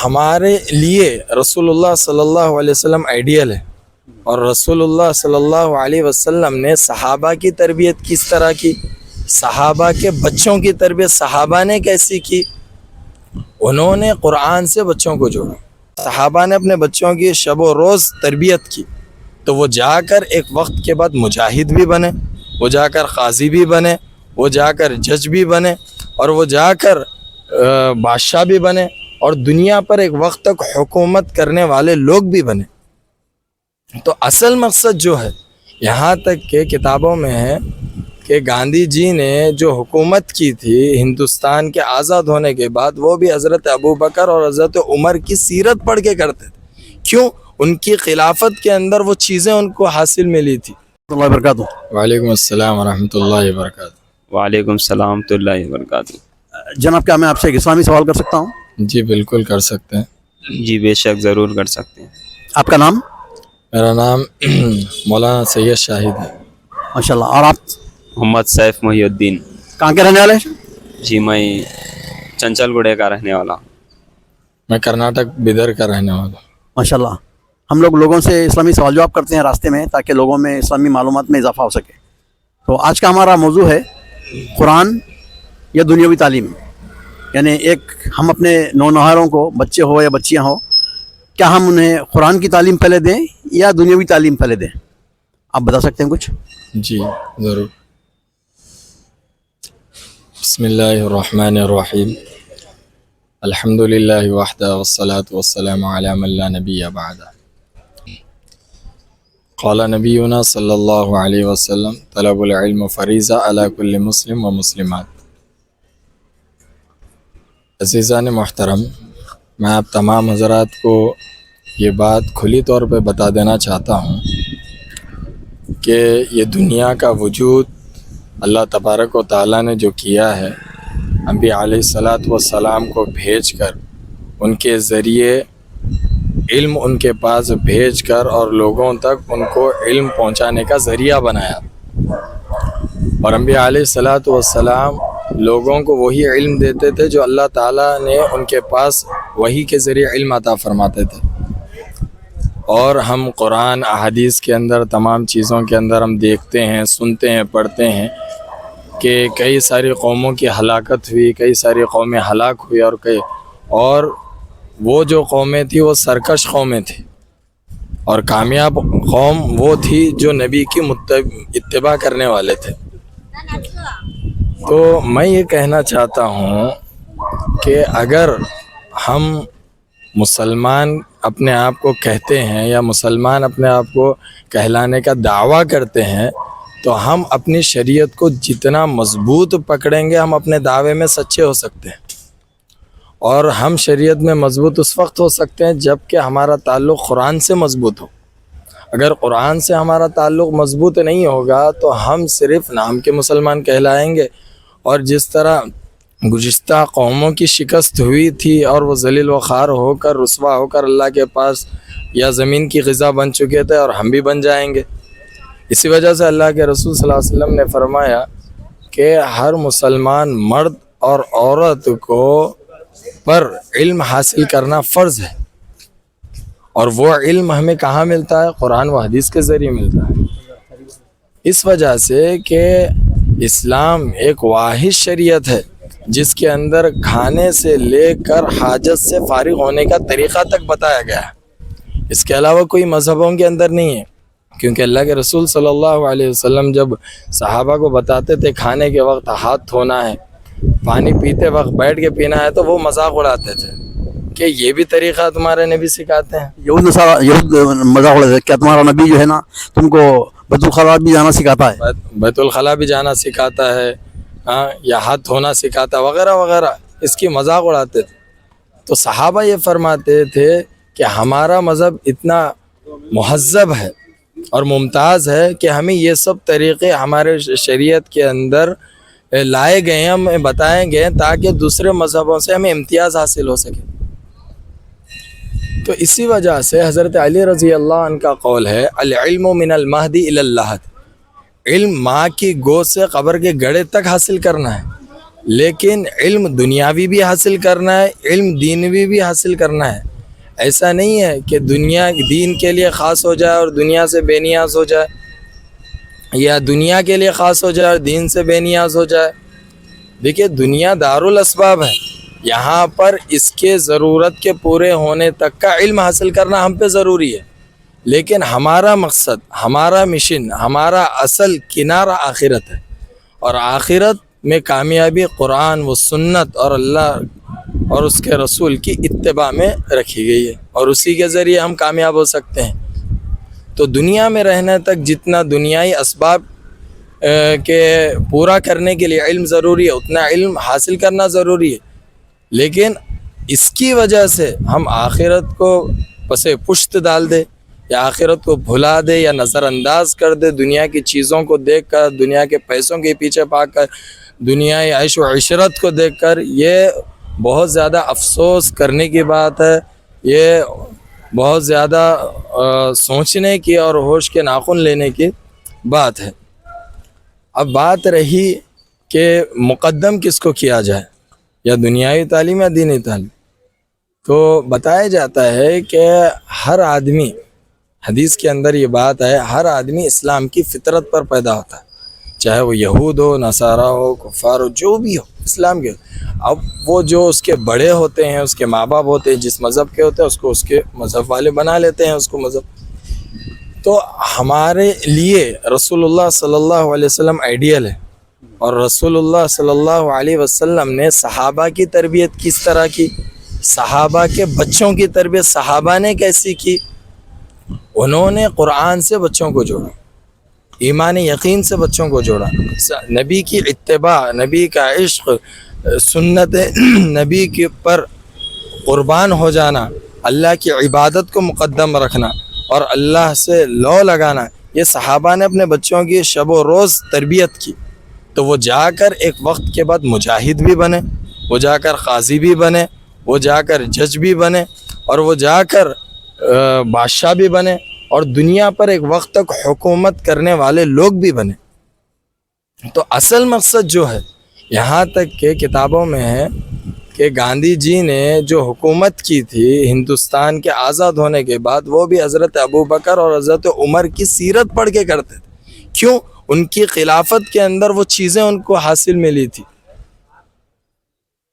ہمارے لیے رسول اللہ صلی اللہ علیہ وسلم آئیڈیل ہے، اور رسول اللہ صلی اللہ علیہ وسلم نے صحابہ کی تربیت کس طرح کی، صحابہ کے بچوں کی تربیت صحابہ نے کیسی کی؟ انہوں نے قرآن سے بچوں کو جوڑا، صحابہ نے اپنے بچوں کی شب و روز تربیت کی، تو وہ جا کر ایک وقت کے بعد مجاہد بھی بنے، وہ جا کر قاضی بھی بنے، وہ جا کر جج بھی بنے، اور وہ جا کر بادشاہ بھی بنے، اور دنیا پر ایک وقت تک حکومت کرنے والے لوگ بھی بنے۔ تو اصل مقصد جو ہے، یہاں تک کہ کتابوں میں ہے کہ گاندھی جی نے جو حکومت کی تھی ہندوستان کے آزاد ہونے کے بعد، وہ بھی حضرت ابوبکر اور حضرت عمر کی سیرت پڑھ کے کرتے تھے۔ کیوں؟ ان کی خلافت کے اندر وہ چیزیں ان کو حاصل ملی تھی۔ اللہ وبرکاتہ۔ وعلیکم السلام ورحمۃ اللہ وبرکاتہ۔ وعلیکم السلام ورحمۃ اللہ وبرکاتہ۔ جناب، کیا میں آپ سے ایک اسلامی سوال کر سکتا ہوں؟ جی بالکل کر سکتے ہیں۔ جی بے شک ضرور کر سکتے ہیں۔ آپ کا نام؟ میرا نام مولانا سید شاہد ہے۔ ماشاء اللہ۔ اور آپ محمد سیف محی الدین۔ کہاں کے رہنے والے ہیں؟ جی میں چنچل گڑھے کا رہنے والا ہوں۔ میں کرناٹک بیدر کا رہنے والا ہوں۔ ماشاء اللہ۔ ہم لوگ لوگوں سے اسلامی سوال جواب کرتے ہیں راستے میں، تاکہ لوگوں میں اسلامی معلومات میں اضافہ ہو سکے۔ تو آج کا ہمارا موضوع ہے قرآن یا دنیاوی تعلیم، یعنی ایک ہم اپنے نونہاروں کو، بچے ہو یا بچیاں ہو، کیا ہم انہیں قرآن کی تعلیم پہلے دیں یا دنیاوی تعلیم پہلے دیں؟ آپ بتا سکتے ہیں کچھ؟ جی ضرور۔ بسم اللہ الرحمن الرحیم، الحمد للہ وحدہ والصلاة والسلام علی من لا نبی بعدہ۔ قال نبینا صلی اللہ علیہ وسلم، طلب العلم فریضہ علی کل مسلم و مسلمات۔ عزیزان محترم، میں آپ تمام حضرات کو یہ بات کھلی طور پہ بتا دینا چاہتا ہوں کہ یہ دنیا کا وجود اللہ تبارک و تعالیٰ نے جو کیا ہے، انبیاء علیہ الصلاۃ والسلام کو بھیج کر، ان کے ذریعے علم ان کے پاس بھیج کر اور لوگوں تک ان کو علم پہنچانے کا ذریعہ بنایا۔ اور انبیاء علیہ الصلاۃ والسلام لوگوں کو وہی علم دیتے تھے جو اللہ تعالیٰ نے ان کے پاس وحی کے ذریعے علم عطا فرماتے تھے۔ اور ہم قرآن احادیث کے اندر، تمام چیزوں کے اندر ہم دیکھتے ہیں، سنتے ہیں، پڑھتے ہیں کہ کئی ساری قوموں کی ہلاکت ہوئی، کئی ساری قومیں ہلاک ہوئی، اور وہ جو قومیں تھیں وہ سرکش قومیں تھیں، اور کامیاب قوم وہ تھی جو نبی کی اتباع کرنے والے تھے۔ تو میں یہ کہنا چاہتا ہوں کہ اگر ہم مسلمان اپنے آپ کو کہتے ہیں، یا مسلمان اپنے آپ کو کہلانے کا دعویٰ کرتے ہیں، تو ہم اپنی شریعت کو جتنا مضبوط پکڑیں گے، ہم اپنے دعوے میں سچے ہو سکتے ہیں۔ اور ہم شریعت میں مضبوط اس وقت ہو سکتے ہیں جب کہ ہمارا تعلق قرآن سے مضبوط ہو۔ اگر قرآن سے ہمارا تعلق مضبوط نہیں ہوگا تو ہم صرف نام کے مسلمان کہلائیں گے، اور جس طرح گزشتہ قوموں کی شکست ہوئی تھی اور وہ ذلیل و خوار ہو کر، رسوا ہو کر اللہ کے پاس یا زمین کی غذا بن چکے تھے، اور ہم بھی بن جائیں گے۔ اسی وجہ سے اللہ کے رسول صلی اللہ علیہ وسلم نے فرمایا کہ ہر مسلمان مرد اور عورت کو پر علم حاصل کرنا فرض ہے، اور وہ علم ہمیں کہاں ملتا ہے؟ قرآن و حدیث کے ذریعے ملتا ہے۔ اس وجہ سے کہ اسلام ایک واحد شریعت ہے جس کے اندر کھانے سے لے کر حاجت سے فارغ ہونے کا طریقہ تک بتایا گیا ہے۔ اس کے علاوہ کوئی مذہبوں کے اندر نہیں ہے، کیونکہ اللہ کے رسول صلی اللہ علیہ وسلم جب صحابہ کو بتاتے تھے کھانے کے وقت ہاتھ دھونا ہے، پانی پیتے وقت بیٹھ کے پینا ہے، تو وہ مذاق اڑاتے تھے کہ یہ بھی طریقہ تمہارے نبی سکھاتے ہیں۔ یہود مذاق اڑاتے ہیں، کیا تمہارا نبی جو ہے نا تم کو بیت الخلاء بھی جانا سکھاتا ہے؟ بیت الخلاء بھی جانا سکھاتا ہے، یا ہاتھ دھونا سکھاتا، وغیرہ وغیرہ، اس کی مذاق اڑاتے تھے۔ تو صحابہ یہ فرماتے تھے کہ ہمارا مذہب اتنا مہذب ہے اور ممتاز ہے کہ ہمیں یہ سب طریقے ہمارے شریعت کے اندر لائے گئے ہیں، ہمیں بتائے گئے تاکہ دوسرے مذہبوں سے ہمیں امتیاز حاصل ہو سکے۔ تو اسی وجہ سے حضرت علی رضی اللہ عنہ کا قول ہے، العلم من المہدی الی اللحد، علم ماں کی گود سے قبر کے گڑھے تک حاصل کرنا ہے، لیکن علم دنیاوی بھی حاصل کرنا ہے، علم دینوی بھی حاصل کرنا ہے. ایسا نہیں ہے کہ دنیا دین کے لیے خاص ہو جائے اور دنیا سے بے نیاز ہو جائے، یا دنیا کے لیے خاص ہو جائے اور دین سے بے نیاز ہو جائے. دیکھیے دنیا دارالاسباب ہے، یہاں پر اس کے ضرورت کے پورے ہونے تک کا علم حاصل کرنا ہم پہ ضروری ہے، لیکن ہمارا مقصد، ہمارا مشن، ہمارا اصل کنارہ آخرت ہے، اور آخرت میں کامیابی قرآن و سنت اور اللہ اور اس کے رسول کی اتباع میں رکھی گئی ہے، اور اسی کے ذریعے ہم کامیاب ہو سکتے ہیں. تو دنیا میں رہنے تک جتنا دنیائی اسباب کے پورا کرنے کے لیے علم ضروری ہے، اتنا علم حاصل کرنا ضروری ہے، لیکن اس کی وجہ سے ہم آخرت کو پس پشت ڈال دے، یا آخرت کو بھلا دے، یا نظر انداز کر دے، دنیا کی چیزوں کو دیکھ کر، دنیا کے پیسوں کے پیچھے پا کر، دنیائی عیش و عشرت کو دیکھ کر، یہ بہت زیادہ افسوس کرنے کی بات ہے. یہ بہت زیادہ سوچنے کی اور ہوش کے ناخن لینے کی بات ہے. اب بات رہی کہ مقدم کس کو کیا جائے، یا دنیاوی تعلیم یا دینی تعلیم، تو بتایا جاتا ہے کہ ہر آدمی، حدیث کے اندر یہ بات ہے، ہر آدمی اسلام کی فطرت پر پیدا ہوتا ہے، چاہے وہ یہود ہو، نصارہ ہو، کفار ہو، جو بھی ہو، اسلام کے. اب وہ جو اس کے بڑے ہوتے ہیں، اس کے ماں باپ ہوتے ہیں، جس مذہب کے ہوتے ہیں، اس کو اس کے مذہب والے بنا لیتے ہیں، اس کو مذہب. تو ہمارے لیے رسول اللہ صلی اللہ علیہ وسلم آئیڈیل ہے، اور رسول اللہ صلی اللہ علیہ وسلم نے صحابہ کی تربیت کس طرح کی، صحابہ کے بچوں کی تربیت صحابہ نے کیسی کی. انہوں نے قرآن سے بچوں کو جوڑا، ایمان یقین سے بچوں کو جوڑا، نبی کی اتباع، نبی کا عشق، سنت نبی کے پر قربان ہو جانا، اللہ کی عبادت کو مقدم رکھنا اور اللہ سے لو لگانا، یہ صحابہ نے اپنے بچوں کی شب و روز تربیت کی. تو وہ جا کر ایک وقت کے بعد مجاہد بھی بنے، وہ جا کر قاضی بھی بنے، وہ جا کر جج بھی بنے، اور وہ جا کر بادشاہ بھی بنے، اور دنیا پر ایک وقت تک حکومت کرنے والے لوگ بھی بنے. تو اصل مقصد جو ہے، یہاں تک کہ کتابوں میں ہے کہ گاندھی جی نے جو حکومت کی تھی ہندوستان کے آزاد ہونے کے بعد، وہ بھی حضرت ابوبکر اور حضرت عمر کی سیرت پڑھ کے کرتے تھے. کیوں؟ ان کی خلافت کے اندر وہ چیزیں ان کو حاصل ملی تھی.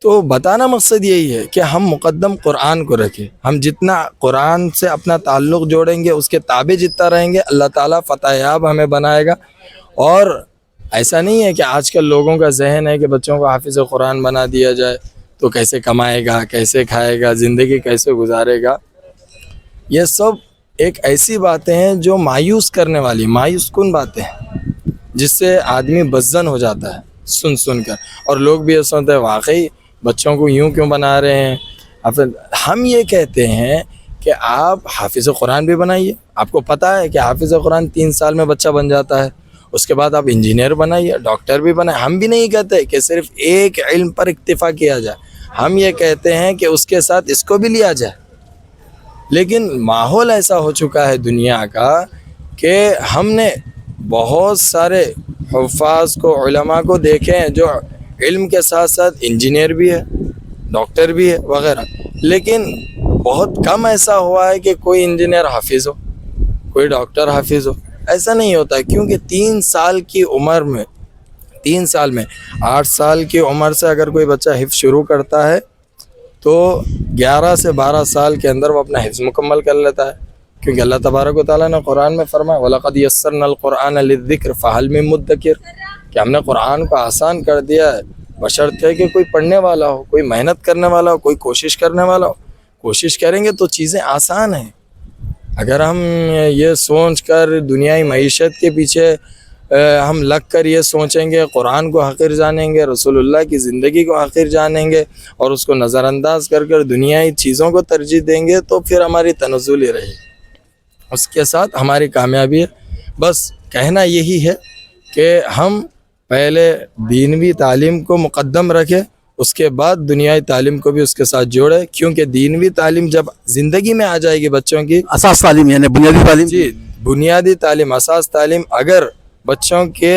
تو بتانا مقصد یہی ہے کہ ہم مقدم قرآن کو رکھیں. ہم جتنا قرآن سے اپنا تعلق جوڑیں گے، اس کے تابع جتنا رہیں گے، اللہ تعالیٰ فتح یاب ہمیں بنائے گا. اور ایسا نہیں ہے کہ آج کل لوگوں کا ذہن ہے کہ بچوں کو حافظ قرآن بنا دیا جائے تو کیسے کمائے گا، کیسے کھائے گا، زندگی کیسے گزارے گا. یہ سب ایک ایسی باتیں ہیں جو مایوس کرنے والی، مایوس کن باتیں ہیں، جس سے آدمی بزن ہو جاتا ہے سن کر. اور لوگ بھی یہ سنتے ہیں واقعی بچوں کو یوں کیوں بنا رہے ہیں. ہم یہ کہتے ہیں کہ آپ حافظ قرآن بھی بنائیے. آپ کو پتہ ہے کہ حافظ قرآن 3 سال میں بچہ بن جاتا ہے. اس کے بعد آپ انجینئر بنائیے، ڈاکٹر بھی بنائیں. ہم بھی نہیں کہتے کہ صرف ایک علم پر اکتفا کیا جائے، ہم یہ کہتے ہیں کہ اس کے ساتھ اس کو بھی لیا جائے. لیکن ماحول ایسا ہو چکا ہے دنیا کا کہ ہم نے بہت سارے حفاظ کو، علماء کو دیکھے ہیں جو علم کے ساتھ ساتھ انجینئر بھی ہے، ڈاکٹر بھی ہے وغیرہ، لیکن بہت کم ایسا ہوا ہے کہ کوئی انجینئر حافظ ہو، کوئی ڈاکٹر حافظ ہو. ایسا نہیں ہوتا، کیونکہ 3 سال کی عمر میں، 3 سال میں 8 سال کی عمر سے اگر کوئی بچہ حفظ شروع کرتا ہے تو 11 سے 12 سال کے اندر وہ اپنا حفظ مکمل کر لیتا ہے. کیونکہ اللہ تبارک و تعالیٰ نے قرآن میں فرمایا وَلَقَدْ يَسَّرْنَا الْقُرْآنَ لِلذِّكْرِ فَهَلْ مِن مُدَّكِرٍ، کہ ہم نے قرآن کو آسان کر دیا ہے، بشرطے کہ کوئی پڑھنے والا ہو، کوئی محنت کرنے والا ہو، کوئی کوشش کرنے والا ہو. کوشش کریں گے تو چیزیں آسان ہیں. اگر ہم یہ سوچ کر دنیائی معیشت کے پیچھے ہم لگ کر یہ سوچیں گے، قرآن کو حقیر جانیں گے، رسول اللہ کی زندگی کو حقیر جانیں گے، اور اس کو نظر انداز کر دنیائی چیزوں کو ترجیح دیں گے، تو پھر ہماری تنزل ہی رہے گی، اس کے ساتھ ہماری کامیابی ہے. بس کہنا یہی ہے کہ ہم پہلے دینوی تعلیم کو مقدم رکھیں، اس کے بعد دنیائی تعلیم کو بھی اس کے ساتھ جوڑے. کیونکہ دینوی تعلیم جب زندگی میں آ جائے گی بچوں کی، اساس تعلیم یعنی بنیادی تعلیم، جی بنیادی تعلیم، اساس تعلیم، اگر بچوں کے